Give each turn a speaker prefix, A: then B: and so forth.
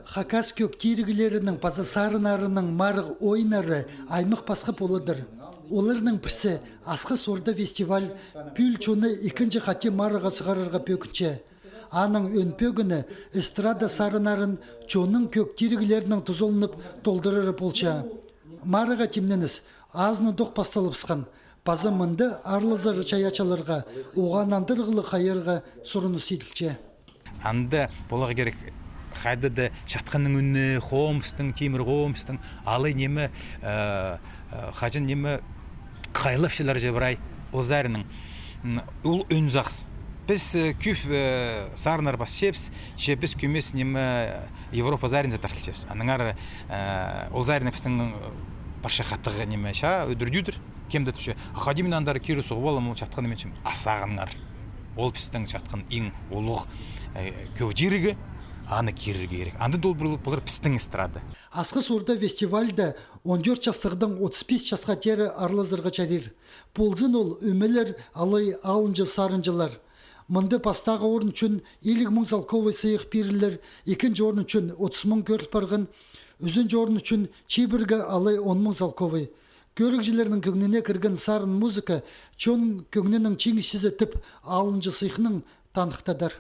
A: Хакас көк тиргілерінің паза сарынарының марық ойнары аймық басқы болыдыр. Оларының пірсі асқы сорды фестиваль пүл чоны екінші қате марыға сығарырға пөкінче. Аның өнпөгіні эстрада сарынарын чоның көк тиргілерінің тұзолынып толдырыры болча. Марыға темненіс азны доқ басталыпсқан. Пазы мұнды арлызыр чаячаларға, оған андырғылы қайырға сұрыны сейділче.
B: Анда болаға керек қайдады шатқанның үні, Холмстың, Темір Холмстың, алы немі, қажын немі қайлапшылар жебірай, озарының. Ол өн зақс. Біз күп сарынар бас шепс, шепіс көмес немі Европа зарынза тақтыл шепс. Аныңар ол зарыны пістің барша қаттығы немі ша өдірдюдір. Кемді түші. Ақадемін андары кері соғы болам, ол шатқаны меншім асағынғар. Ол пістің шатқын ең олық көжерігі, аны керірге керек. Анды дол бұлыр пістің істірады.
A: Асқы сорда фестивальда 14 жастығдың 35 жасқа тері арлызырға чарир. Ползын ол өмелер алай алынжы сарынжылар. Мұнды пастағы орын үшін 50 мың залковый сыйық берілер, екінші орын үшін 30 мың көріп барғын, үзінші орын үшін чебіргі алай 10 мың залковый. Көрікжілерінің көңніне кірген сарын музыка чон көңненің чеңішізі тіп алынжы сыйқының танықтадар.